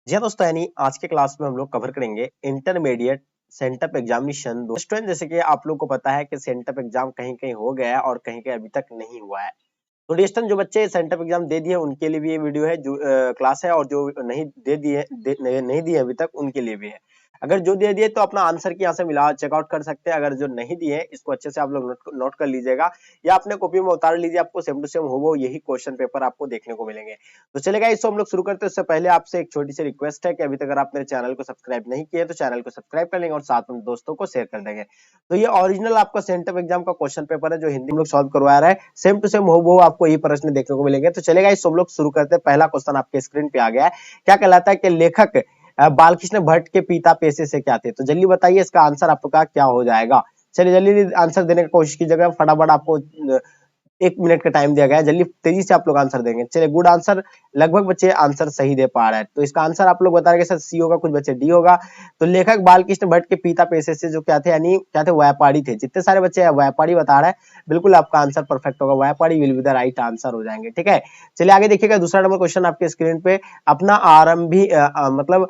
जी हाँ दोस्तों, यानी आज के क्लास में हम लोग कवर करेंगे इंटरमीडिएट सेंटअप एग्जामिनेशन। दोस्तों जैसे कि आप लोग को पता है कि सेंटअप एग्जाम कहीं कहीं हो गया है और कहीं कहीं अभी तक नहीं हुआ है। तो दोस्तों जो बच्चे सेंटअप एग्जाम दे दिए उनके लिए भी ये वीडियो है, जो क्लास है, और जो नहीं दे दिए नहीं दिए अभी तक उनके लिए भी है। अगर जो दे दिए तो अपना आंसर की यहाँ से मिला चेकआउट कर सकते हैं। अगर जो नहीं दिए इसको अच्छे से आप लोग नोट कर लीजिएगा या अपने कॉपी में उतार लीजिए। आपको सेम टू सेम हो यही क्वेश्चन पेपर आपको देखने को मिलेंगे। तो चलेगा, इसको हम लोग शुरू करते हैं। उससे पहले आपसे एक छोटी सी रिक्वेस्ट है कि अभी तक अगर आप मेरे चैनल को सब्सक्राइब नहीं किए तो चैनल को सब्सक्राइब कर लेंगे और साथ में दोस्तों को शेयर कर देंगे। तो ये ओरिजिनल आपका सेंटअप एग्जाम का क्वेश्चन पेपर है जो हिंदी में लोग सॉल्व करवा रहा है। सेम टू सेम हो वो आपको ये प्रश्न देखने को मिलेंगे। तो चलेगा, इस सब लोग शुरू करते हैं। पहला क्वेश्चन आपके स्क्रीन पे आ गया है। क्या कहलाता है कि लेखक बालकृष्ण भट्ट के पिता पेशे से क्या थे? तो जल्दी बताइए इसका आंसर आपका क्या हो जाएगा। चलिए जल्दी आंसर देने की कोशिश कीजिएगा। फटाफट आपको 1 मिनट का टाइम दिया गया है, जल्दी तेजी से आप लोग आंसर देंगे। चलिए, गुड आंसर, लगभग बच्चे आंसर सही दे पा रहे हैं। तो इसका आंसर आप लोग बता रहे हैं सर सी होगा, कुछ बच्चे डी होगा। तो लेखक बालकृष्ण भट्ट के पिता पेशे से जो क्या थे, यानी क्या थे, व्यापारी थे। जितने सारे बच्चे व्यापारी बता रहे हैं बिल्कुल आपका आंसर परफेक्ट होगा। व्यापारी will be the right answer हो जाएंगे। ठीक है, चलिए आगे देखिएगा। दूसरा नंबर क्वेश्चन आपके स्क्रीन पे, अपना आरंभी मतलब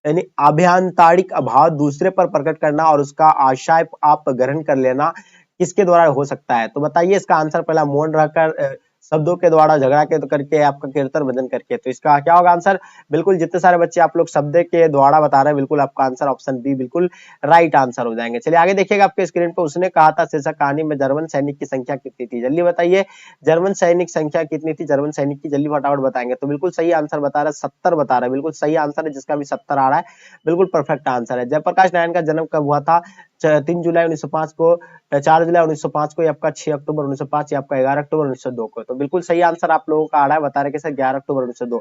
यानी अभ्यंतरिक अभाव दूसरे पर प्रकट करना और उसका आशय आप ग्रहण कर लेना किसके द्वारा हो सकता है? तो बताइए इसका आंसर। पहला मौन रहकर, शब्दों के द्वारा, झगड़ा के करके, आपका कीर्तन भजन करके। तो इसका क्या होगा आंसर? बिल्कुल जितने सारे बच्चे आप लोग शब्द के द्वारा बता रहे हैं बिल्कुल आपका आंसर ऑप्शन बी बिल्कुल राइट आंसर हो जाएंगे। चलिए आगे देखिएगा आपके स्क्रीन पर, उसने कहा था शीर्षक कहानी में जर्मन सैनिक की संख्या कितनी थी? जल्दी बताइए जर्मन सैनिक संख्या कितनी थी जर्मन सैनिक की, जल्दी फटाफट बताएंगे। तो बिल्कुल सही आंसर बता रहा है, 70 बता रहा है। बिल्कुल सही आंसर है जिसका भी 70 आ रहा है, बिल्कुल परफेक्ट आंसर है। जयप्रकाश नारायण का जन्म कब हुआ था? 3 जुलाई 1905 को, 4 जुलाई 1905 को, आपका 6 अक्टूबर 1905 या आपका 11 अक्टूबर 1902 को। तो बिल्कुल सही आंसर आप लोगों का आ रहा है, बता रहे हैं सर 11 अक्टूबर 1902।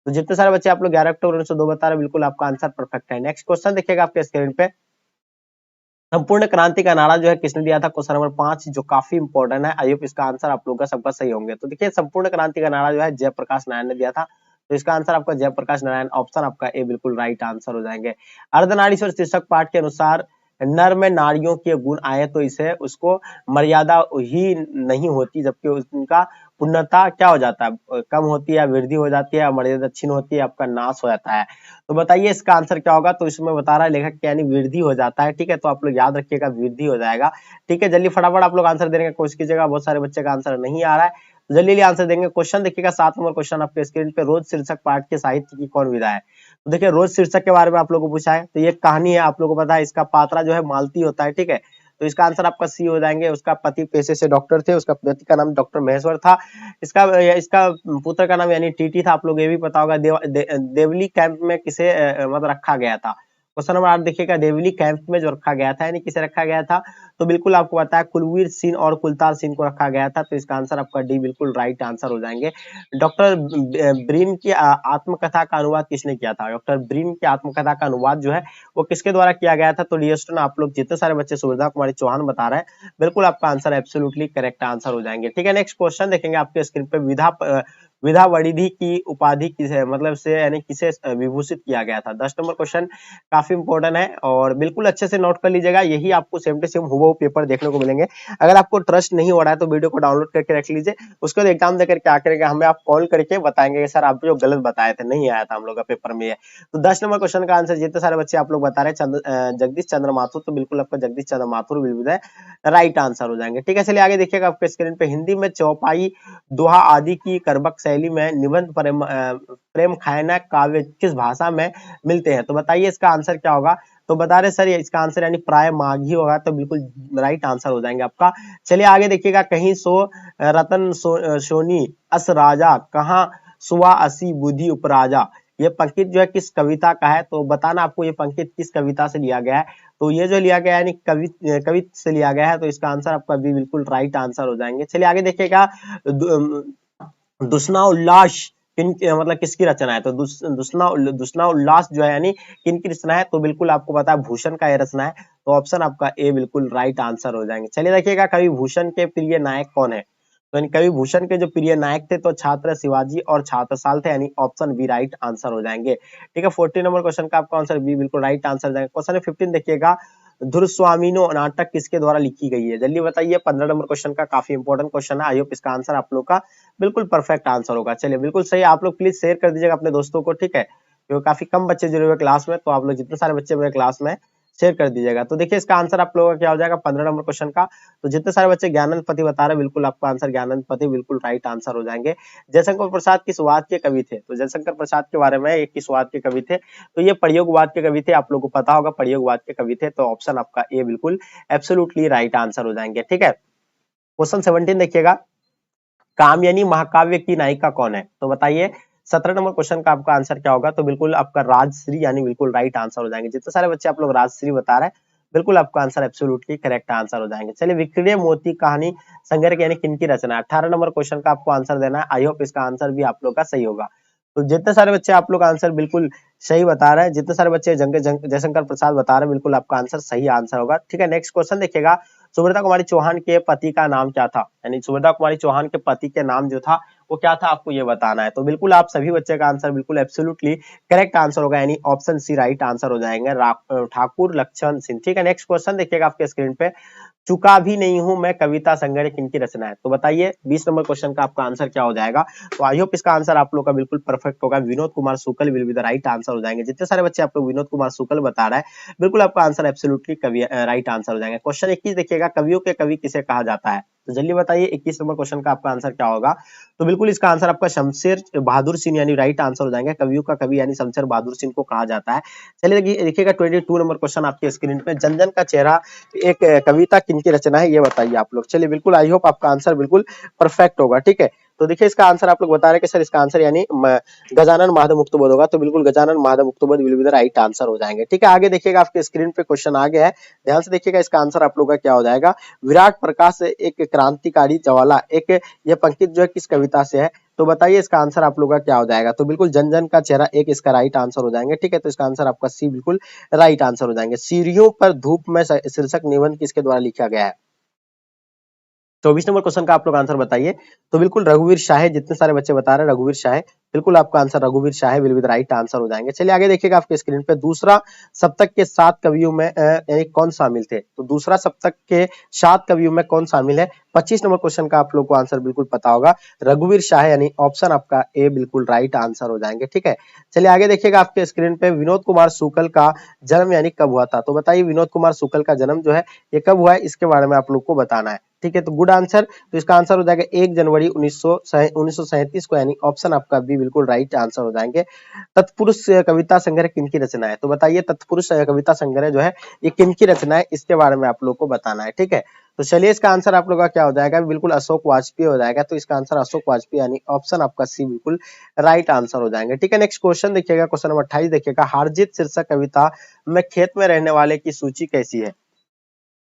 तो जितने सारे बच्चे आप लोग 11 अक्टूबर 1902 बता रहे हैं बिल्कुल आपका आंसर परफेक्ट है। नेक्स्ट क्वेश्चन देखिएगा आपके स्क्रीन पे, संपूर्ण क्रांति का नारा जो है किसने दिया था? क्वेश्चन नंबर 5 जो काफी इंपॉर्टेंट है। आई होप इसका आंसर आप लोगों का सबका सही होंगे। तो देखिए संपूर्ण क्रांति का नारा जो है जयप्रकाश नारायण ने दिया था। तो इसका आंसर आपका जयप्रकाश नारायण, ऑप्शन आपका ए बिल्कुल राइट आंसर हो जाएंगे। अर्धनारीश्वर शीर्षक पाठ के अनुसार नर में नारियों के गुण आए तो इसे उसको मर्यादा ही नहीं होती, जबकि उनका पूर्णता क्या हो जाता है? कम होती है, वृद्धि हो जाती है, मर्यादा छीन होती है, आपका नाश हो जाता है। तो बताइए इसका आंसर क्या होगा? तो इसमें बता रहा है लेखक यानी वृद्धि हो जाता है। ठीक है, तो आप लोग याद रखिएगा वृद्धि हो जाएगा। ठीक है, जल्दी फटाफट आप लोग आंसर देने की कोशिश कीजिएगा। बहुत सारे बच्चे का आंसर नहीं आ रहा है, तो जल्दी आंसर देंगे। क्वेश्चन देखिएगा 7 नंबर क्वेश्चन आपके स्क्रीन पे, रोज शीर्षक पाठ के साहित्य की कौन विधा है? तो देखिए रोज शीर्षक के बारे में आप लोगों को पूछा है। तो ये कहानी है, आप लोगों को पता है इसका पात्रा जो है मालती होता है। ठीक है, तो इसका आंसर आपका सी हो जाएंगे। उसका पति पेशे से डॉक्टर थे, उसका पति का नाम डॉक्टर महेश्वर था। इसका पुत्र का नाम यानी टीटी था। आप लोग ये भी पता होगा। देवली कैंप में किसे मतलब रखा गया था? क्वेश्चन नंबर 8 देखिएगा, देवली कैंप में जो रखा गया था यानी किसे रखा गया था? तो बिल्कुल आपको पता है कुलवीर सिंह और कुलतार सिंह को रखा गया था। तो इसका आंसर आपका डी बिल्कुल राइट आंसर हो जाएंगे। डॉक्टर ब्रीम की आत्मकथा का अनुवाद किसने किया था? डॉक्टर ब्रीम की आत्मकथा का अनुवाद जो है वो किसके द्वारा किया गया था? तो डियर स्टूडेंट आप लोग जितने सारे बच्चे सुविधा कुमारी चौहान बता रहे हैं बिल्कुल आपका आंसर एब्सोल्युटली करेक्ट आंसर हो जाएंगे। ठीक है, नेक्स्ट क्वेश्चन देखेंगे आपके स्क्रीन पे, विधा वरिधि की उपाधि किसे मतलब से यानी किसे विभूषित किया गया था? 10 नंबर क्वेश्चन काफी इंपॉर्टेंट है और बिल्कुल अच्छे से नोट कर लीजिएगा। यही आपको सेम टू सेम हुबहू पेपर देखने को मिलेंगे। अगर आपको ट्रस्ट नहीं हो रहा है तो वीडियो को डाउनलोड करके रख लीजिए। उसके बाद एग्जाम देकर क्या करेंगे, हमें आप कॉल करके बताएंगे कि सर आप जो गलत बताए थे, नहीं आया था हम लोग का पेपर में। तो 10 नंबर क्वेश्चन का आंसर जितने सारे बच्चे आप लोग बता रहे हैं जगदीश चंद्र माथुर, तो बिल्कुल आपका जगदीश चंद्र माथुर विल राइट आंसर हो जाएंगे। ठीक है, चलिए आगे देखिएगा आपके स्क्रीन पे, हिंदी में चौपाई, दोहा आदि की करबक शैली में निबंध प्रेम खायना काव्य किस भाषा में मिलते हैं? तो बताइए इसका आंसर क्या होगा? तो बता रहे सर इसका आंसर यानी प्राय माघी होगा। तो बिल्कुल राइट आंसर हो जाएंगे आपका। चलिए आगे देखिएगा, कहीं सो रतन सोनी अस राजा, कहाँ सुआ असी बुद्धि उपराजा। ये पंक्ति जो है किस कविता का है? तो बताना आपको ये पंक्ति किस कविता से लिया गया है। तो ये जो लिया गया है यानी कवि से लिया गया है। तो इसका आंसर आपका भी बिल्कुल राइट आंसर हो जाएंगे। चलिए आगे देखिएगा, दुष्ना उल्लास मतलब किसकी रचना है? तो दुष्ना उल्लास जो है यानी किन की रचना है? तो बिल्कुल आपको पता है भूषण का ये रचना है। तो ऑप्शन आपका ए बिल्कुल राइट आंसर हो जाएंगे। चलिए देखिएगा, कवि भूषण के प्रिय नायक कौन है? तो कवि भूषण के जो प्रिय नायक थे तो छात्र शिवाजी और छात्रसाल थे, यानी ऑप्शन बी राइट आंसर हो जाएंगे। ठीक है, 14 नंबर क्वेश्चन का आपका आंसर बी बिल्कुल राइट आंसर हो जाएगा। क्वेश्चन 15 देखिएगा, धुरस्वामिनो नाटक किसके द्वारा लिखी गई है? जल्दी बताइए। 15 नंबर क्वेश्चन का काफी इंपॉर्टेंट क्वेश्चन है। आई होप इसका आंसर आप लोग का बिल्कुल परफेक्ट आंसर होगा। चलिए बिल्कुल सही, आप लोग प्लीज शेयर कर दीजिएगा अपने दोस्तों को। ठीक है, क्योंकि काफी कम बच्चे जुड़े हुए क्लास में, तो आप लोग जितने सारे बच्चे मेरे क्लास में शेयर कर दीजिएगा। तो देखिए इसका आंसर आप लोगों का क्या हो जाएगा 15 नंबर क्वेश्चन का। तो जितने सारे बच्चे ज्ञानंद पति बता रहे हैं, बिल्कुल आपका आंसर ज्ञानंद पति बिल्कुल राइट आंसर हो जाएंगे। जयशंकर प्रसाद किस वाद के कवि थे? तो जयशंकर प्रसाद के बारे में एक किस वाद के कवि थे? तो ये प्रयोगवाद के कवि थे, आप लोग को पता होगा प्रयोगवाद के कवि थे। तो ऑप्शन आपका ए बिल्कुल एब्सोल्युटली राइट आंसर हो जाएंगे। ठीक है, क्वेश्चन 17 देखिएगा, कामयानी महाकाव्य की नायिका कौन है? तो बताइए 17 नंबर क्वेश्चन का आपका आंसर क्या होगा? तो बिल्कुल आपका राजश्री यानी बिल्कुल राइट आंसर हो जाएंगे। जितने सारे बच्चे आप लोग राजश्री बता रहे हैं, बिल्कुल आपका आंसर एब्सोल्युटली करेक्ट आंसर हो जाएंगे। चलिए, विक्रय मोती कहानी संग्रह यानी किनकी रचना है? 18 नंबर क्वेश्चन का आपको आंसर देना है। आई होप इसका आंसर भी आप लोग का सही होगा। तो जितने सारे बच्चे आप लोग आंसर बिल्कुल सही बता रहे हैं, जितने सारे बच्चे जयशंकर प्रसाद बता रहे हैं, बिल्कुल आपका आंसर सही आंसर होगा। ठीक है, नेक्स्ट क्वेश्चन देखिएगा, सुभद्रा कुमारी चौहान के पति का नाम क्या था? यानी सुभद्रा कुमारी चौहान के पति के नाम जो था वो क्या था, आपको ये बताना है। तो बिल्कुल आप सभी बच्चे का आंसर बिल्कुल एब्सोल्युटली करेक्ट आंसर होगा, यानी ऑप्शन सी राइट आंसर हो जाएंगे, ठाकुर लक्ष्मण सिंह। ठीक है, नेक्स्ट क्वेश्चन देखिएगा आपके स्क्रीन पे, चुका भी नहीं हूं मैं कविता संग्रह किनकी रचना है? तो बताइए 20 नंबर क्वेश्चन का आपका आंसर क्या हो जाएगा? तो आई होप इसका आंसर आप लोग का बिल्कुल परफेक्ट होगा, Vinod Kumar Shukla will be the right answer हो जाएंगे। जितने सारे बच्चे आप लोग विनोद कुमार शुक्ल बता रहे हैं, बिल्कुल आपका आंसर एब्सोल्युटली कवि राइट आंसर हो जाएंगे। क्वेश्चन 21 देखिएगा, कवियों के कवि किसे कहा जाता है? तो जल्दी बताइए 21 नंबर क्वेश्चन का आपका आंसर क्या होगा? तो बिल्कुल इसका आंसर आपका शमशेर बहादुर सिंह यानी राइट आंसर हो जाएंगे। कवियों का कवि यानी शमशेर बहादुर सिंह को कहा जाता है। चलिए देखिएगा 22 नंबर क्वेश्चन आपके स्क्रीन पे, जन जन का चेहरा एक कविता किनकी रचना है, ये बताइए आप लोग। चलिए बिल्कुल आई होप आपका आंसर बिल्कुल परफेक्ट होगा। ठीक है, तो देखिए इसका आंसर आप लोग बता रहे हैं कि सर इसका आंसर यानी गजानन माधव मुक्तबोध होगा। तो बिल्कुल Gajanan Madhav Muktibodh will be the right answer हो जाएंगे। ठीक है, आगे देखिएगा आपके स्क्रीन पे क्वेश्चन आ गया है, ध्यान से देखिएगा इसका आंसर आप लोग का क्या हो जाएगा। विराट प्रकाश एक क्रांतिकारी ज्वाला, एक ये पंक्ति जो है किस कविता से है? तो बताइए इसका आंसर आप लोग का क्या हो जाएगा? तो बिल्कुल जन जन का चेहरा एक इसका राइट आंसर हो जाएंगे। ठीक है, तो इसका आंसर आपका सी बिल्कुल राइट आंसर हो जाएंगे। सीढ़ियों पर धूप में शीर्षक निबंध किसके द्वारा लिखा गया है? 24 नंबर क्वेश्चन का आप लोग आंसर बताइए। तो बिल्कुल रघुवीर शाह, जितने सारे बच्चे बता रहे हैं रघुवीर शाह, बिल्कुल आपका आंसर रघुवीर Shah will be the right answer हो जाएंगे। चलिए आगे देखिएगा आपके स्क्रीन पे, दूसरा सप्तक के 7 कवियों में यानी कौन शामिल थे? तो दूसरा सप्तक के 7 कवियों में कौन शामिल है? 25 नंबर क्वेश्चन का आप लोग को आंसर बिल्कुल पता होगा, रघुवीर शाह यानी ऑप्शन आपका ए बिल्कुल राइट आंसर हो जाएंगे। ठीक है, चलिए आगे देखिएगा आपके स्क्रीन पे, विनोद कुमार शुक्ल का जन्म यानी कब हुआ था? तो बताइए विनोद कुमार शुक्ल का जन्म जो है ये कब हुआ है, इसके बारे में आप लोग को बताना है। ठीक है, तो गुड आंसर। तो इसका आंसर हो जाएगा 1 जनवरी 1937 को, यानी ऑप्शन आपका बी बिल्कुल राइट आंसर हो जाएंगे। तत्पुरुष कविता संग्रह किनकी रचना है? तो बताइए तत्पुरुष कविता संग्रह जो है ये किनकी रचना है, इसके बारे में आप लोग को बताना है। ठीक है, तो चलिए इसका आंसर आप लोग का क्या हो जाएगा? बिल्कुल अशोक वाजपेयी हो जाएगा। तो इसका आंसर अशोक वाजपेयी यानी ऑप्शन आपका सी बिल्कुल राइट आंसर हो जाएंगे। ठीक है, नेक्स्ट क्वेश्चन देखिएगा, क्वेश्चन नंबर 28 देखिएगा, हारजीत शीर्षक कविता में खेत में रहने वाले की सूची कैसी है?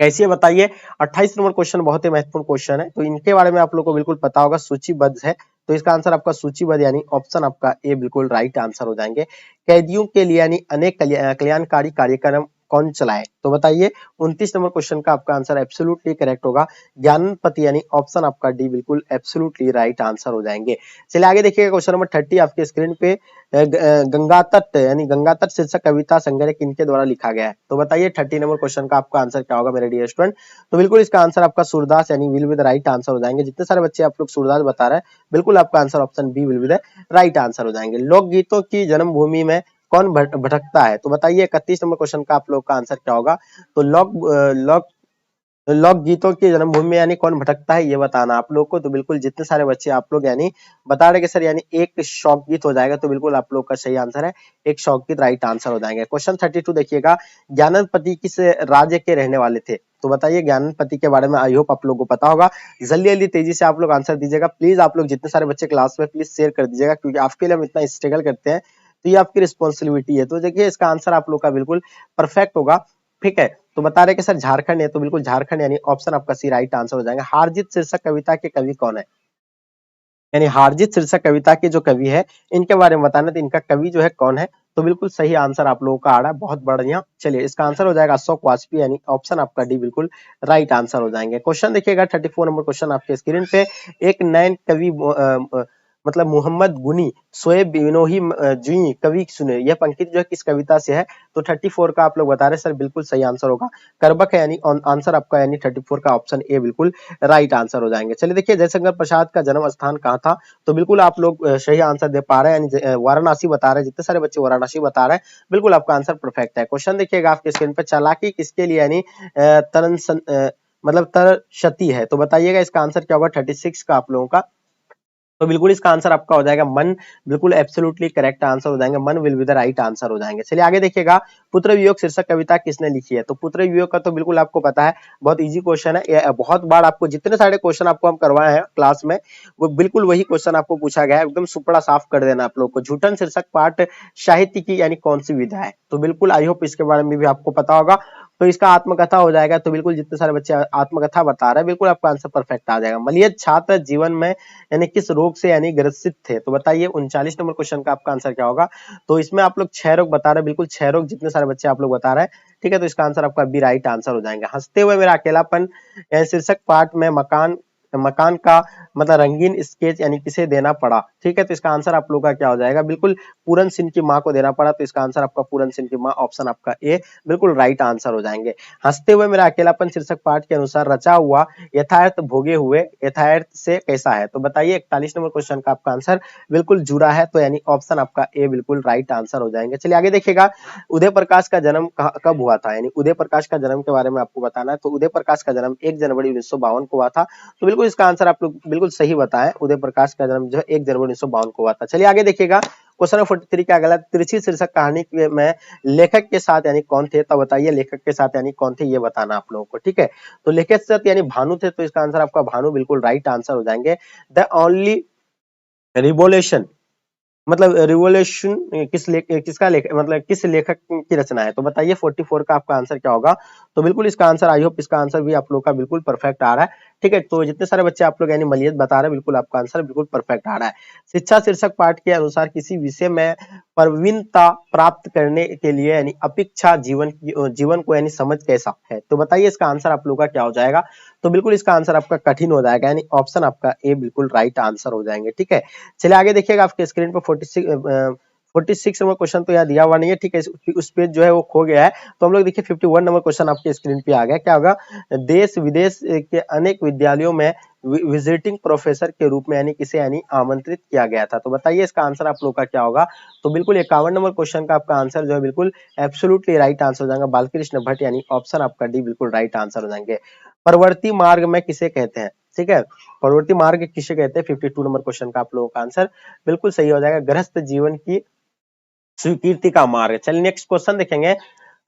कैसी है बताइए। 28 नंबर क्वेश्चन बहुत ही महत्वपूर्ण क्वेश्चन है, तो इनके बारे में आप लोग को बिल्कुल पता होगा, सूचीबद्ध है। तो इसका आंसर आपका सूचीबद्ध यानी ऑप्शन आपका ए बिल्कुल राइट आंसर हो जाएंगे। कैदियों के लिए यानी अनेक कल्याणकारी कार्यक्रम कौन चलाए? तो बताइए 29 नंबर क्वेश्चन का आपका आंसर एब्सोल्युटली करेक्ट होगा, ज्ञानपति यानी ऑप्शन आपका डी बिल्कुल एब्सोल्युटली राइट आंसर हो जाएंगे। चलिए आगे देखिएगा क्वेश्चन नंबर 30 आपके स्क्रीन पे, गंगा तट यानी गंगा तट शीर्षक कविता संग्रह किनके द्वारा लिखा गया है? तो बताइए 30 नंबर क्वेश्चन का आपका आंसर क्या होगा मेरे डियर स्टूडेंट? तो बिल्कुल इसका आंसर आपका सूरदास यानी will be the right answer हो जाएंगे। जितने सारे बच्चे आप लोग सूरदास बता रहे हैं, बिल्कुल आपका answer option B will be the right answer हो जाएंगे। लोकगीतों की जन्मभूमि में कौन भटकता है? तो बताइए 31 नंबर क्वेश्चन का आप लोग का आंसर क्या होगा? तो लोक गीतों की जन्मभूमि यानी कौन भटकता है, ये बताना आप लोग को। तो बिल्कुल जितने सारे बच्चे आप लोग यानी बता रहे कि सर यानी एक शौक गीत हो जाएगा, तो बिल्कुल आप लोग का सही आंसर है एक शौक गीत राइट आंसर हो जाएंगे। क्वेश्चन 32 देखिएगा, ज्ञानपति किस राज्य के रहने वाले थे? तो बताइए ज्ञानपति के बारे में आई होप आप लोग को पता होगा, जल्दी जल्दी तेजी से आप लोग आंसर दीजिएगा। प्लीज आप लोग जितने सारे बच्चे क्लास में प्लीज शेयर कर दीजिएगा, क्योंकि आपके लिए हम इतना स्ट्रगल करते हैं, तो ये आपकी रिस्पॉन्सिबिलिटी है। तो देखिए इसका आंसर आप लोग का बिल्कुल परफेक्ट होगा। ठीक है, तो बता रहे कि सर झारखंड है, तो बिल्कुल झारखंड यानी ऑप्शन आपका सी राइट आंसर हो जाएगा। हारजीत शीर्षक कविता के कवि कौन है? यानी हारजीत शीर्षक कविता के जो कवि है इनके बारे में बताना, तो इनका कवि जो है कौन है? तो बिल्कुल सही आंसर आप लोगों का आ रहा है, बहुत बढ़िया। चलिए इसका आंसर हो जाएगा अशोक वाजपेयी यानी ऑप्शन आपका डी बिल्कुल राइट आंसर हो जाएंगे। क्वेश्चन देखिएगा 34 नंबर क्वेश्चन आपके स्क्रीन पे, एक नयन कवि मतलब मोहम्मद गुनी सोए बिनोही जुई कवि सुने, यह पंक्ति जो है किस कविता से है? तो 34 का आप लोग बता रहे हैं सर, बिल्कुल सही आंसर होगा करबक है, यानी आंसर आपका यानी 34 का ऑप्शन ए बिल्कुल राइट आंसर हो जाएंगे। चलिए देखिए, जयशंकर प्रसाद का जन्म स्थान कहाँ था? तो बिल्कुल आप लोग सही आंसर दे पा रहे हैं, यानी वाराणसी बता रहे हैं, जितने सारे बच्चे वाराणसी बता रहे हैं बिल्कुल आपका आंसर परफेक्ट है। क्वेश्चन देखिएगा आपके स्क्रीन पर, चालाकी किसके लिए यानी मतलब तरशती है? तो बताइएगा इसका आंसर क्या होगा 36 का आप लोगों का? तो बिल्कुल इसका आंसर आपका हो जाएगा मन, बिल्कुल एब्सोल्युटली करेक्ट आंसर हो जाएंगे, मन will be the right answer हो जाएंगे। चलिए आगे देखिएगा, पुत्र वियोग शीर्षक कविता किसने लिखी है? तो पुत्र वियोग का तो बिल्कुल आपको पता है, बहुत इजी क्वेश्चन है, ये बहुत बार आपको जितने सारे क्वेश्चन आपको हम करवाए हैं क्लास में, वो बिल्कुल वही क्वेश्चन आपको पूछा गया है, एकदम सुपड़ा साफ कर देना आप लोग को। झूठन शीर्षक पाठ साहित्य की यानी कौन सी विधा है? तो बिल्कुल आई होप इसके बारे में भी आपको पता होगा, तो इसका आत्मकथा हो जाएगा। तो बिल्कुल जितने सारे बच्चे आत्मकथा बता रहे हैं बिल्कुल आपका आंसर परफेक्ट आ जाएगा। मलयज छात्र जीवन में यानी किस रोग से यानी ग्रसित थे? तो बताइए 39 नंबर क्वेश्चन का आपका आंसर क्या होगा? तो इसमें आप लोग 6 रोग बता रहे हैं, बिल्कुल 6 रोग जितने सारे बच्चे आप लोग बता रहे हैं, ठीक है, तो इसका आंसर आपका बी राइट आंसर हो जाएंगे। हंसते हुए मेरा अकेलापन शीर्षक पाठ में मकान मकान का मतलब रंगीन स्केच यानी किसे देना पड़ा? ठीक है, तो इसका आंसर आप लोग का क्या हो जाएगा? बिल्कुल पूरन सिंह की मां को देना पड़ा, तो इसका आंसर आपका पूरन सिंह की मां, ऑप्शन आपका ए बिल्कुल राइट आंसर हो जाएंगे। हंसते हुए मेरा अकेलापन शीर्षक पाठ के अनुसार रचा हुआ यथार्थ भोगे हुए यथार्थ से कैसा है? तो बताइए 41 नंबर क्वेश्चन का आपका आंसर बिल्कुल जुड़ा है, तो यानी ऑप्शन आपका ए बिल्कुल राइट आंसर हो जाएंगे। चलिए आगे देखिएगा, उदय प्रकाश का जन्म कब हुआ था? यानी उदय प्रकाश का जन्म के बारे में आपको बताना है। तो उदय प्रकाश का जन्म 1 जनवरी 1952 को हुआ था, तो बिल्कुल इसका आंसर आप लोग बिल्कुल सही बताएं, उदय प्रकाश का जन्म जो है 1 जनवरी 1952 को हुआ था। चलिए आगे देखिएगा, क्वेश्चन नंबर 43 का अगला, तिरछी शीर्षक कहानी में लेखक के साथ यानी कौन थे? तो बताइए लेखक के साथ यानी कौन थे, ये बताना आप लोगों को, ठीक है। तो लेखक के साथ यानी भानु थे, तो इसका आंसर आपका भानु बिल्कुल राइट आंसर हो जाएंगे। द ओनली रिवोल्यूशन मतलब रिवोल्यूशन किसका मतलब किस लेखक की रचना है? तो बताइए 44 का आपका आंसर क्या होगा? तो बिल्कुल इसका आंसर, आई होप इसका आंसर भी आप लोग का बिल्कुल परफेक्ट आ रहा है, ठीक है। तो जितने सारे बच्चे आप लोग यानी मलियत बता रहे हैं बिल्कुल आपका आंसर बिल्कुल परफेक्ट आ रहा है। शिक्षा शीर्षक पाठ के अनुसार किसी विषय में प्रवीणता प्राप्त करने के लिए यानी अपेक्षा जीवन को यानी समझ कैसा है? तो बताइए इसका आंसर आप लोग का क्या हो जाएगा? तो बिल्कुल इसका आंसर आपका कठिन हो जाएगा, यानी ऑप्शन आपका ए बिल्कुल राइट आंसर हो जाएंगे, ठीक है। चलिए आगे देखिएगा, आपके स्क्रीन पर 46 नंबर क्वेश्चन तो यहाँ दिया हुआ नहीं है, ठीक है, उस पेज जो है वो खो गया है। तो हम लोग देखिए 51 नंबर क्वेश्चन आपके स्क्रीन पे आ गया, क्या होगा? देश विदेश के अनेक विद्यालयों में विजिटिंग प्रोफेसर के रूप में यानी किसे यानी आमंत्रित किया गया था? तो बताइए इसका आंसर आप लोग का क्या होगा? तो बिल्कुल 51 नंबर क्वेश्चन का आपका आंसर जो है बिल्कुल एब्सोल्युटली राइट आंसर हो जाएगा, बालकृष्ण भट्ट, यानी ऑप्शन आपका डी बिल्कुल राइट आंसर हो जाएंगे। परवर्ती मार्ग में किसे कहते हैं? ठीक है, परवर्ती मार्ग किसे कहते हैं? 52 नंबर क्वेश्चन का आप लोगों का आंसर बिल्कुल सही हो जाएगा, गृहस्थ जीवन की स्वीकृति का मार्ग। चलिए नेक्स्ट क्वेश्चन देखेंगे,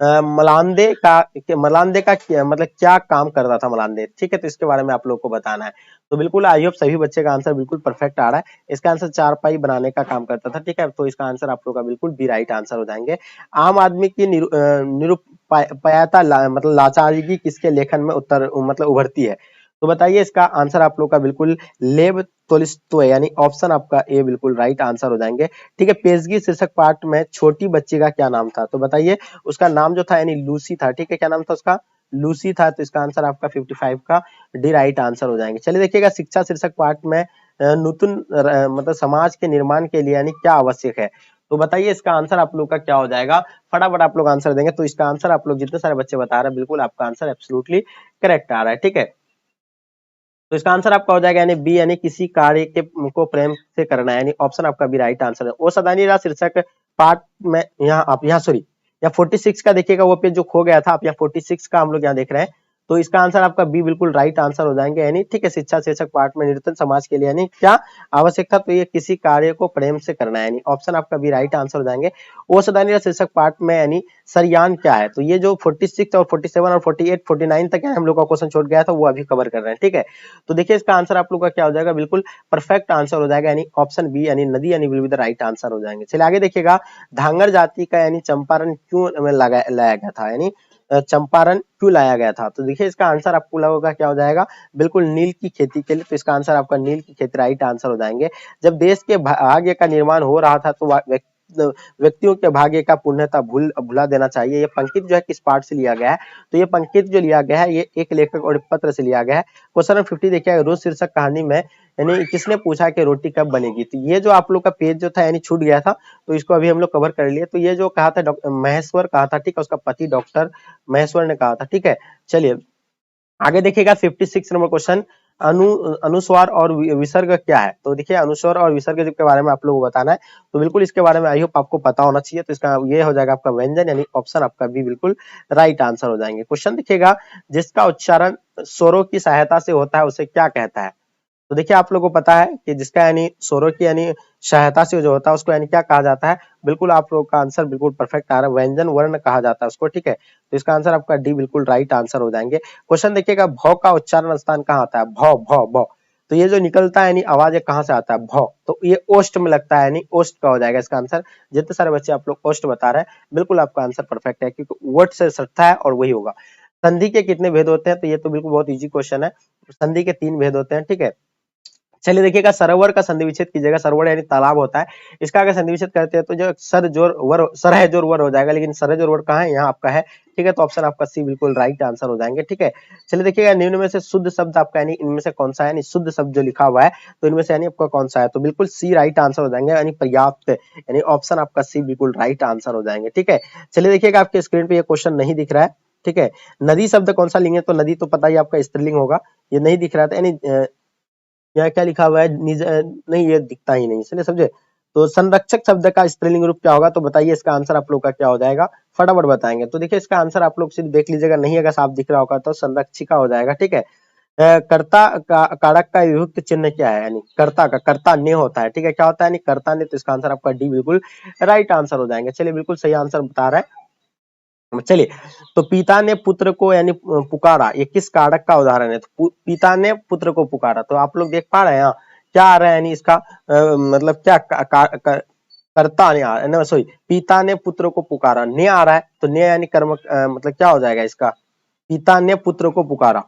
मलांदे का मतलब क्या काम करता था मलांदे? ठीक है, तो इसके बारे में आप लोग को बताना है। तो बिल्कुल आई होप सभी बच्चे का आंसर बिल्कुल परफेक्ट आ रहा है। इसका आंसर चारपाई बनाने का काम करता था, ठीक है, तो इसका आंसर आप लोग का बिल्कुल बी राइट आंसर हो जाएंगे। आम आदमी की निरुपायता मतलब लाचारगी किसके लेखन में मतलब उभरती है? तो बताइए इसका आंसर आप लोग का बिल्कुल लेव तोलिस्तोय, यानी ऑप्शन आपका ए बिल्कुल राइट आंसर हो जाएंगे, ठीक है। पेशगी शीर्षक पाठ में छोटी बच्ची का क्या नाम था? तो बताइए उसका नाम जो था यानी लूसी था, ठीक है, क्या नाम था उसका? लूसी था, तो इसका आंसर आपका 55 का डी राइट आंसर हो जाएंगे। चलिए देखिएगा, शिक्षा शीर्षक पाठ में नूतन मतलब समाज के निर्माण के लिए यानी क्या आवश्यक है? तो बताइए इसका आंसर आप लोग का क्या हो जाएगा? फटाफट आप लोग आंसर देंगे। तो इसका आंसर आप लोग जितने सारे बच्चे बता रहे हैं बिल्कुल आपका आंसर एब्सोल्युटली करेक्ट आ रहा है, ठीक है। तो इसका आंसर आपका हो जाएगा यानी बी, यानी किसी कार्य के को प्रेम से करना है, यानी ऑप्शन आपका बी राइट आंसर है। ओ सदानी रा शीर्षक पार्ट में यहाँ आप यहाँ सॉरी या 46 का देखिएगा, वो पेज जो खो गया था, आप यहाँ 46 का हम लोग यहाँ देख रहे हैं, तो इसका आंसर आपका बी बिल्कुल राइट आंसर हो जाएंगे, यानी ठीक है। शिक्षा शीर्षक पार्ट में निर्तन समाज के लिए यानी क्या आवश्यक था? तो ये किसी कार्य को प्रेम से करना है, यानी ऑप्शन आपका बी राइट आंसर हो जाएंगे। ओ सदानी शीर्षक पार्ट में यानी सरयान क्या है? तो ये जो 46 और 47 और 48 49 तक हम लोग का क्वेश्चन छूट गया था, वो अभी कवर कर रहे हैं, ठीक है। तो देखिए इसका आंसर आप लोग का क्या हो जाएगा? बिल्कुल परफेक्ट आंसर हो जाएगा, यानी ऑप्शन बी यानी नदी यानी will be the right answer हो जाएंगे। चलिए आगे देखिएगा, धांगर जाति का यानी चंपारण क्यों लाया गया था? यानी चंपारण क्यों लाया गया था? तो देखिए इसका आंसर आपको लगेगा क्या हो जाएगा? बिल्कुल नील की खेती के लिए, तो इसका आंसर आपका नील की खेती राइट आंसर हो जाएंगे। जब देश के भाग्य का निर्माण हो रहा था तो व्यक्तियों के भाग्य का पूर्णता भुला देना चाहिए। ये पंक्ति जो है किस पार्ट से लिया गया है? तो ये पंक्ति जो लिया गया है ये एक लेखक और पत्र से लिया गया है। क्वेश्चन नंबर 50 देखिए, रोज शीर्षक कहानी में यानी किसने पूछा कि रोटी कब बनेगी। तो ये जो आप लोग का पेज जो था यानी छूट गया था, तो इसको अभी हम लोग कवर कर लिए। तो ये जो कहा था महेश्वर कहा था, ठीक है, उसका पति डॉक्टर महेश्वर ने कहा था, ठीक है। चलिए आगे देखिएगा 56 नंबर क्वेश्चन, अनुस्वार और विसर्ग क्या है। तो देखिए अनुस्वार और विसर्ग के बारे में आप लोगों को बताना है। तो बिल्कुल इसके बारे में आई होप आपको पता होना चाहिए। तो इसका ये हो जाएगा आपका व्यंजन, यानी ऑप्शन आपका भी बिल्कुल राइट आंसर हो जाएंगे। क्वेश्चन देखिएगा, जिसका उच्चारण स्वरों की सहायता से होता है उसे क्या कहता है। तो देखिए आप लोगों को पता है कि जिसका यानी स्वरों की यानी सहायता से जो होता है उसको यानी क्या कहा जाता है। बिल्कुल आप लोगों का आंसर बिल्कुल परफेक्ट आ रहा है, व्यंजन वर्ण कहा जाता है उसको, ठीक है। तो इसका आंसर आपका डी बिल्कुल राइट आंसर हो जाएंगे। क्वेश्चन देखिएगा, भ का उच्चारण स्थान कहाँ आता है। भ भ भ, तो ये जो निकलता है यानी आवाज कहाँ से आता है, भ, तो ये ओष्ठ में लगता है, यानी ओष्ठ का हो जाएगा इसका आंसर। जितने सारे बच्चे आप लोग ओष्ठ बता रहे हैं, बिल्कुल आपका आंसर परफेक्ट है, क्योंकि वर्ड से सटता है और वही होगा। संधि के कितने भेद होते हैं, तो ये तो बिल्कुल बहुत इजी क्वेश्चन है। संधि के 3 भेद होते हैं, ठीक है। चलिए देखिएगा, सरोवर का संधि विच्छेद कीजिएगा। सरोवर यानी तालाब होता है, इसका अगर संधि विच्छेद करते हैं तो जो सर जोर वर, सर है जोर वर हो जाएगा, लेकिन सर है जोर वर कहाँ है, यहाँ आपका है, ठीक है। तो ऑप्शन आपका सी बिल्कुल राइट आंसर हो जाएंगे, ठीक है। चलिए देखिएगा, निम्न में से शुद्ध शब्द आपका यानी इनमें से कौन सा है, यानी शुद्ध शब्द जो लिखा हुआ है, तो इनमें से यानी आपका कौन सा है, तो बिल्कुल सी राइट आंसर हो जाएंगे, यानी पर्याप्त, यानी ऑप्शन आपका सी बिल्कुल राइट आंसर हो जाएंगे, ठीक है। चलिए देखिएगा, आपके स्क्रीन पे ये क्वेश्चन नहीं दिख रहा है, ठीक है। नदी शब्द कौन सा लिंग है, तो नदी तो पता ही आपका स्त्रीलिंग होगा, ये नहीं दिख रहा था, यानी यहाँ क्या लिखा हुआ है, नहीं ये दिखता ही नहीं, इसलिए समझे। तो संरक्षक शब्द का स्त्रीलिंग रूप क्या होगा, तो बताइए इसका आंसर आप लोग का क्या हो जाएगा, फटाफट बताएंगे। तो देखिए इसका आंसर आप लोग सिर्फ देख लीजिएगा, नहीं अगर साफ दिख रहा होगा तो संरक्षिका हो जाएगा, ठीक है। कर्ता का कारक का विभक्त चिन्ह क्या है, यानी कर्ता का, कर्ता ने होता है, ठीक है, क्या होता है, यानी कर्ता ने, तो इसका आंसर आपका डी बिल्कुल राइट आंसर हो जाएंगे। चलिए बिल्कुल सही आंसर बता रहा है। चलिए, तो पिता ने पुत्र को यानी पुकारा, ये किस कारक का उदाहरण है, तो पिता ने पुत्र को पुकारा, तो आप लोग देख पा रहे हैं यहाँ क्या आ रहा है, यानी इसका मतलब क्या कर्ता ने आ रहा है, सॉरी, पिता ने पुत्र को पुकारा, ने आ रहा है, तो ने यानी कर्म, मतलब क्या हो जाएगा इसका, पिता ने पुत्र को पुकारा,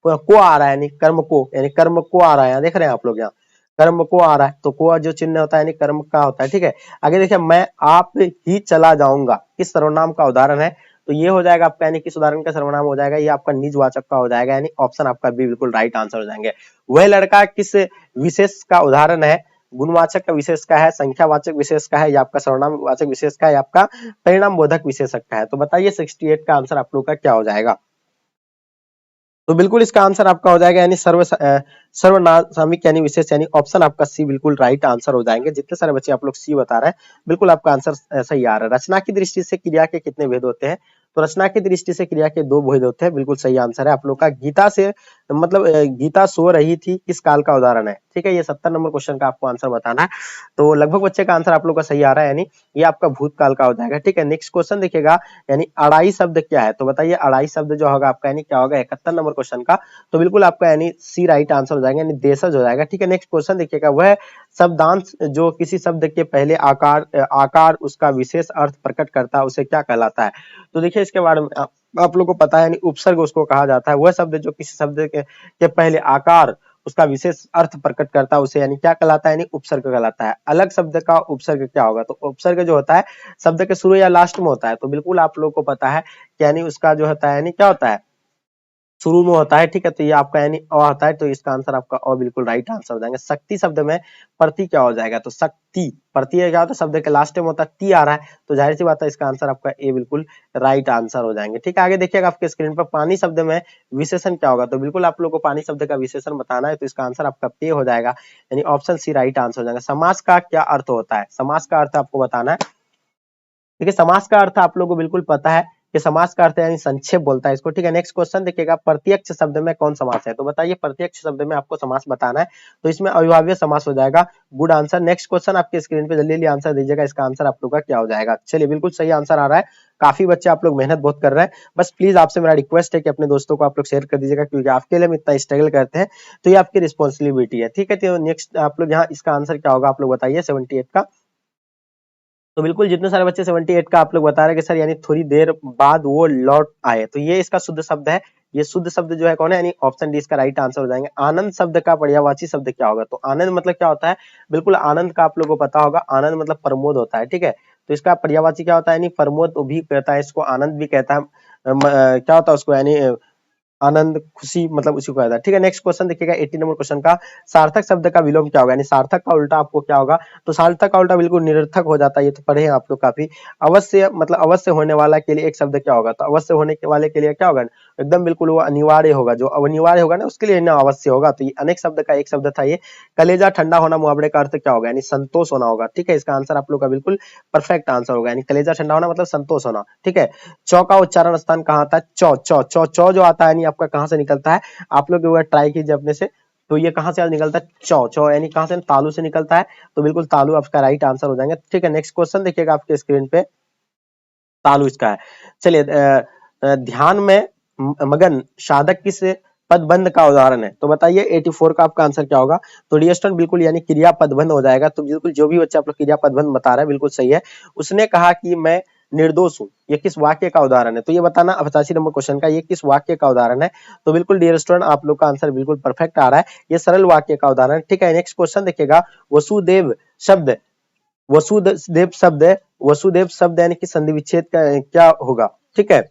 को आ रहा है यानी कर्म को, यानी कर्म को आ रहा है, यहाँ देख रहे हैं आप लोग, यहाँ कर्म को आ रहा है, तो को जो चिन्ह होता है यानी कर्म का होता है, ठीक है। आगे देखिए, मैं आप ही चला जाऊंगा, किस सर्वनाम का उदाहरण है, तो ये हो जाएगा आपका, यानी किस उदाहरण का सर्वनाम हो जाएगा, ये आपका निजवाचक का हो जाएगा, यानी ऑप्शन आपका बी बिल्कुल राइट आंसर हो जाएंगे। वह लड़का किस विशेष का उदाहरण है, गुणवाचक का विशेष का है, संख्यावाचक विशेष का है, या आपका सर्वनाम वाचक विशेष का है, या आपका परिणाम बोधक विशेषक का है। तो बताइए 68 का आंसर आप लोग का क्या हो जाएगा। तो बिल्कुल इसका आंसर आपका हो जाएगा, यानी सर्वनामिक यानी विशेष, यानी ऑप्शन आपका सी बिल्कुल राइट आंसर हो जाएंगे। जितने सारे बच्चे आप लोग सी बता रहे हैं, बिल्कुल आपका आंसर सही आ रहा है। रचना की दृष्टि से क्रिया के कितने भेद होते हैं, तो रचना की दृष्टि से क्रिया के 2 भेद होते हैं, बिल्कुल सही आंसर है आप लोग का। गीता से मतलब गीता सो रही थी किस काल का उदाहरण है, ठीक है, ये 70 नंबर क्वेश्चन का आपको आंसर बताना है। तो लगभग बच्चे का आंसर आप लोग का सही आ रहा है, यानी ये आपका भूतकाल का हो जाएगा, ठीक है। नेक्स्ट क्वेश्चन देखिएगा, यानी अड़ाई शब्द क्या है, तो बताइए अड़ाई शब्द जो होगा आपका यानी क्या होगा, 71 नंबर क्वेश्चन का, तो बिल्कुल आपका यानी सी राइट आंसर हो जाएगा, यानी देशज हो जाएगा, ठीक है। नेक्स्ट क्वेश्चन देखिएगा, वह शब्दांश जो किसी शब्द के पहले आकार उसका विशेष अर्थ प्रकट करता है उसे क्या कहलाता है। तो देखिए इसके बारे में आप लोग को पता है, यानी उपसर्ग उसको कहा जाता है। वह शब्द जो किसी शब्द के पहले आकार उसका विशेष अर्थ प्रकट करता है उसे यानी क्या कहलाता है, यानी उपसर्ग कहलाता है। अलग शब्द का उपसर्ग क्या होगा, तो उपसर्ग जो होता है शब्द के शुरू या लास्ट में होता है, तो बिल्कुल आप लोग को पता है कि यानी उसका जो होता है यानी क्या होता है, शुरू में होता है, ठीक है। तो ये आपका यानी अ होता है, तो इसका आंसर आपका अ बिल्कुल राइट आंसर हो जाएंगे। शक्ति शब्द में प्रति क्या हो जाएगा, तो शक्ति प्रति क्या होता है, शब्द के लास्ट में होता है, ती आ रहा है, तो जाहिर सी बात है इसका आंसर आपका ए बिल्कुल राइट आंसर हो जाएंगे, ठीक है। आगे देखिएगा आपके स्क्रीन पर पानी शब्द में विशेषण क्या होगा, तो बिल्कुल आप लोग को पानी शब्द का विशेषण बताना है, तो इसका आंसर आपका पे हो जाएगा, यानी ऑप्शन सी राइट आंसर हो जाएगा। समास का क्या अर्थ होता है, समास का अर्थ आपको बताना है। देखिए समास का अर्थ आप लोगों को बिल्कुल पता है कि समास का अर्थ यानी संक्षेप बोलता है इसको, ठीक है। नेक्स्ट क्वेश्चन देखिएगा, प्रत्यक्ष शब्द में कौन समास है, तो बताइए प्रत्यक्ष शब्द में आपको समास बताना है, तो इसमें अविभाज्य समास हो जाएगा। Good answer. नेक्स्ट क्वेश्चन आपके स्क्रीन पे जल्दी जल्दी आंसर दीजिएगा, इसका आंसर आप लोग का क्या हो जाएगा। चलिए बिल्कुल सही आंसर आ रहा है, काफी बच्चे आप लोग मेहनत बहुत कर रहे हैं। बस प्लीज आपसे मेरा रिक्वेस्ट है कि अपने दोस्तों को आप लोग शेयर कर दीजिएगा, क्योंकि आपके लिए हम इतना स्ट्रगल करते हैं, तो ये आपकी रिस्पॉन्सिबिलिटी है, ठीक है। तो नेक्स्ट आप लोग यहाँ इसका आंसर क्या होगा आप लोग बताइए 78 का। तो बिल्कुल जितने सारे बच्चे 78 का आप लोग बता रहे हैं कि सर यानी थोड़ी देर बाद वो लौट आए, तो ये इसका शुद्ध शब्द है। ये शुद्ध शब्द जो है कौन है, यानी ऑप्शन डी इसका राइट आंसर हो जाएंगे। आनंद शब्द का पर्यायवाची शब्द क्या होगा, तो आनंद मतलब क्या होता है, बिल्कुल आनंद का आप लोगों को पता होगा, आनंद मतलब प्रमोद होता है, ठीक है। तो इसका पर्यायवाची क्या होता है, यानी प्रमोद भी कहता है इसको, आनंद भी कहता है, क्या होता है उसको, यानी आनंद, खुशी, मतलब उसी को कहता है। ठीक है, नेक्स्ट क्वेश्चन देखिएगा 80 नंबर क्वेश्चन का, सार्थक शब्द का विलोम क्या होगा, यानी सार्थक का उल्टा आपको क्या होगा, तो सार्थक का उल्टा बिल्कुल निरर्थक हो जाता है, ये तो पढ़े हैं आप लोग काफी। अवश्य मतलब अवश्य होने वाला के लिए एक शब्द क्या होगा, तो अवश्य होने के वाले के लिए क्या होगा, एकदम बिल्कुल वो अनिवार्य होगा, जो अनिवार्य होगा ना उसके लिए ना अवश्य होगा, तो ये अनेक शब्द का एक शब्द था ये। कलेजा ठंडा होना मुहावरे का अर्थ क्या होगा, यानी संतोष होना होगा। ठीक है, इसका आंसर आप लोग का बिल्कुल परफेक्ट आंसर होगा, यानी कलेजा ठंडा होना मतलब संतोष होना। ठीक है, चौ का उच्चारण स्थान कहाँ आता है, चौ चौ चौ चौ जो आता है यानी आपका कहाँ से निकलता है, आप लोग एक बार ट्राई कीजिए अपने से, तो ये कहाँ से निकलता है, चौ चौ यानी कहाँ से, तालु से निकलता है, तो बिल्कुल तालु आपका राइट आंसर हो जाएंगे। ठीक है, नेक्स्ट क्वेश्चन देखिएगा आपके स्क्रीन पे, तालु इसका है। चलिए ध्यान में मगन साधक किस पदबंध का उदाहरण है, तो बताइए 84 का आपका आंसर क्या होगा, तो डी स्टूडेंट बिल्कुल यानी क्रिया पदबंध हो जाएगा, तो बिल्कुल जो भी बच्चा आप लोग क्रिया पदबंध बता रहा है बिल्कुल सही है। उसने कहा कि मैं निर्दोष हूँ, ये किस वाक्य का उदाहरण है, तो ये बताना 85 नंबर क्वेश्चन का, ये किस वाक्य का उदाहरण है, तो बिल्कुल डियर स्टूडेंट आप लोग का आंसर बिल्कुल परफेक्ट आ रहा है, ये सरल वाक्य का उदाहरण है। ठीक है, नेक्स्ट क्वेश्चन देखिएगा, वसुदेव शब्द, वसुदेव शब्द, वसुदेव शब्द यानी कि संधि विच्छेद का क्या होगा। ठीक है,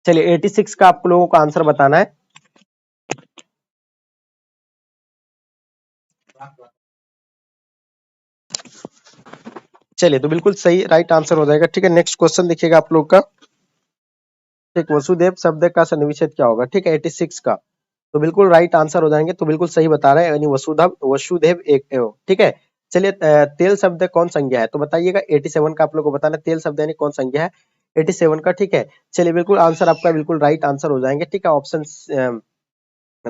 चलिए 86 का आप लोगों को आंसर बताना है। चलिए तो बिल्कुल सही राइट आंसर हो जाएगा। ठीक है, नेक्स्ट क्वेश्चन देखिएगा आप लोग का, ठीक, वसुदेव शब्द का संधि विच्छेद क्या होगा। ठीक है, 86 का, तो बिल्कुल राइट आंसर हो जाएंगे, तो बिल्कुल सही बता रहे हैं, यानी वसुधव वसुदेव एक एवं। ठीक है, चलिए तेल शब्द कौन संज्ञा है, तो बताइएगा 87 का आप लोग को बताना तेल शब्द यानी कौन संज्ञा है 87 का। ठीक है, चलिए बिल्कुल आंसर आपका बिल्कुल राइट आंसर हो जाएंगे। ठीक है, ऑप्शन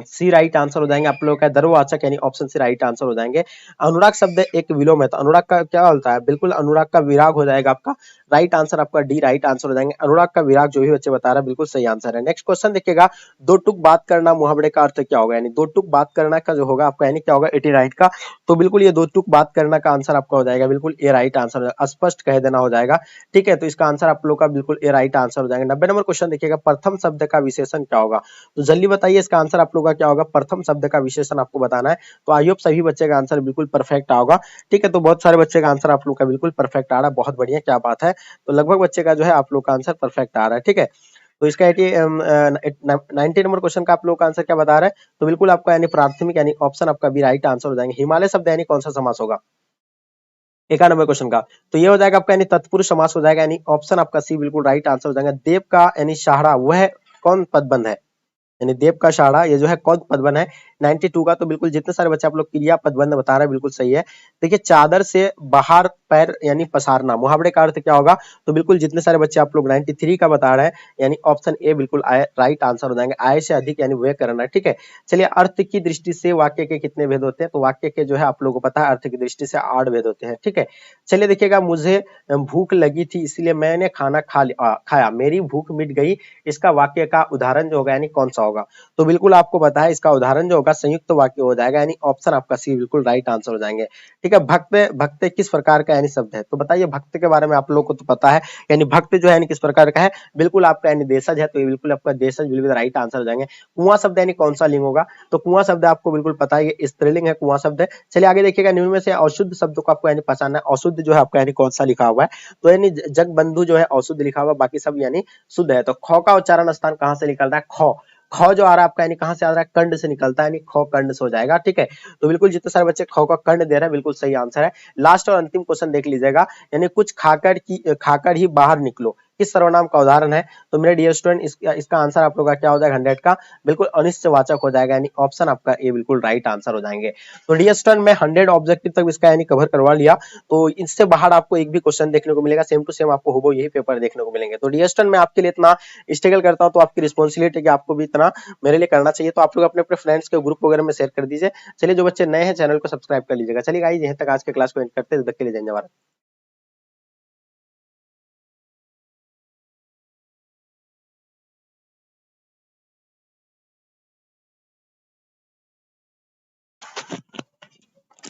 सी राइट आंसर हो जाएंगे आप लोगों का, दर्ववाचक यानी ऑप्शन सी राइट आंसर हो जाएंगे। अनुराग शब्द एक विलोम है, तो अनुराग का क्या होता है, बिल्कुल अनुराग का विराग हो जाएगा आपका, राइट आंसर आपका डी राइट आंसर हो जाएंगे। अनुराग का विराग जो भी बच्चे बता रहा है बिल्कुल सही आंसर है। नेक्स्ट क्वेश्चन देखिएगा, दो टुक बात करना मुहावरे का अर्थ क्या होगा, यानी दो टुक बात करना का जो होगा आपका यानी क्या होगा 89 का, तो बिल्कुल ये दो टुक बात करना का आंसर आपका हो जाएगा बिल्कुल ए राइट आंसर, स्पष्ट कह देना हो जाएगा। ठीक है, तो इसका आंसर आप लोग का बिल्कुल ए राइट आंसर हो जाएगा। 90 नंबर क्वेश्चन देखिएगा, प्रथम शब्द का विशेषण क्या होगा, तो जल्दी बताइए इसका आंसर आप लोग का क्या होगा, प्रथम शब्द का विशेषण आपको बताना है, तो आई होप सभी बच्चे का आंसर बिल्कुल परफेक्ट होगा। ठीक है, तो बहुत सारे बच्चे का आंसर आप लोग का बिल्कुल परफेक्ट आ रहा है, बहुत बढ़िया, क्या बात है, तो लगभग बच्चे का जो है आप लोग का आंसर परफेक्ट आ रहा है। ठीक है, तो इसका 90 नंबर क्वेश्चन का आप लोग का आंसर क्या बता रहा है, तो बिल्कुल आपका यानी प्राथमिक यानी ऑप्शन आपका भी राइट आंसर हो जाएंगे। हिमालय शब्द यानी कौन सा समास होगा 91 क्वेश्चन का, तो ये हो जाएगा आपका यानी तत्पुरुष समास हो जाएगा, यानी ऑप्शन आपका सी बिल्कुल राइट आंसर हो जाएगा। देव का यानी सहारा वह कौन पदबंध है, यानी देव का सहारा ये जो है कौन पदबंध है 92 का, तो बिल्कुल जितने सारे बच्चे आप लोग क्रिया पदबंध बता रहे हैं बिल्कुल सही है। देखिए चादर से बाहर पैर यानी पसारना मुहावरे का अर्थ क्या होगा, तो बिल्कुल जितने सारे बच्चे आप लोग 93 का बता रहे हैं, यानी ऑप्शन ए बिल्कुल राइट आंसर हो जाएंगे, आय से अधिक यानी वह करना। ठीक है, चलिए अर्थ की दृष्टि से वाक्य के कितने भेद होते हैं, तो वाक्य के जो है आप लोगों को पता है अर्थ की दृष्टि से 8 भेद होते हैं। ठीक है, चलिए देखिएगा, मुझे भूख लगी थी इसलिए मैंने खाना खाया, मेरी भूख मिट गई, इसका वाक्य का उदाहरण जो होगा यानी कौन सा होगा, तो बिल्कुल आपको पता है इसका उदाहरण जो होगा संयुक्त वाक्य हो जाएगा, यानी ऑप्शन आपका सी बिल्कुल राइट आंसर हो जाएंगे। ठीक है, भक्त भक्त किस प्रकार का यानी शब्द है, तो बताइए भक्त के बारे में आप लोगों को तो पता है, यानी भक्त जो है यानी किस प्रकार का है, बिल्कुल आपका यानी देशज है, तो ये बिल्कुल आपका देशज बिल्कुल राइट आंसर हो जाएंगे। कुआं शब्द यानी कौन सा लिंग होगा, तो कुआं शब्द आपको बिल्कुल पता है ये स्त्रीलिंग है कुआं शब्द। चलिए आगे देखिएगा, निम्न में से अशुद्ध शब्द को आपको यानी पहचानना है, अशुद्ध जो है आपका यानी कौन सा लिखा हुआ है, तो यानी जगबंधु जो है अशुद्ध लिखा हुआ, बाकी सब यानी शुद्ध है। तो ख का उच्चारण स्थान कहां से निकल रहा है, ख, ख जो आ रहा है आपका यानी कहां से आ रहा है, कंड से निकलता है, यानी ख कंड से हो जाएगा। ठीक है, तो बिल्कुल जितने सारे बच्चे ख का कंड दे रहे हैं बिल्कुल सही आंसर है। लास्ट और अंतिम क्वेश्चन देख लीजिएगा, यानी कुछ खाकर ही बाहर निकलो किस सर्वनाम का उदाहरण है, तो मेरे डियर स्टूडेंट इसका आंसर आप लोग का क्या हो जाएगा 100 का, बिल्कुल अनिश्चयवाचक हो जाएगा, यानी ऑप्शन आपका ए बिल्कुल राइट आंसर हो जाएंगे। तो डियर स्टूडेंट मैं 100 ऑब्जेक्टिव तक इसका यानी कवर करवा लिया, तो इससे बाहर आपको एक भी क्वेश्चन देखने को मिलेगा, सेम टू सेम आपको हुबहू यही पेपर देखने को मिलेंगे। तो डियर स्टूडेंट मैं आपके लिए इतना स्ट्रगल करता हूं, तो आपकी रिस्पॉन्सिबिलिटी है कि आपको भी इतना मेरे लिए करना चाहिए, तो आप लोग अपने अपने फ्रेंड्स के ग्रुप वगैरह में शेयर कर दीजिए। चलिए जो बच्चे नए हैं चैनल को सब्सक्राइब कर लीजिएगा। चलिए गाइस यहीं तक आज के क्लास को एंड करते हैं, तब तक के लिए धन्यवाद।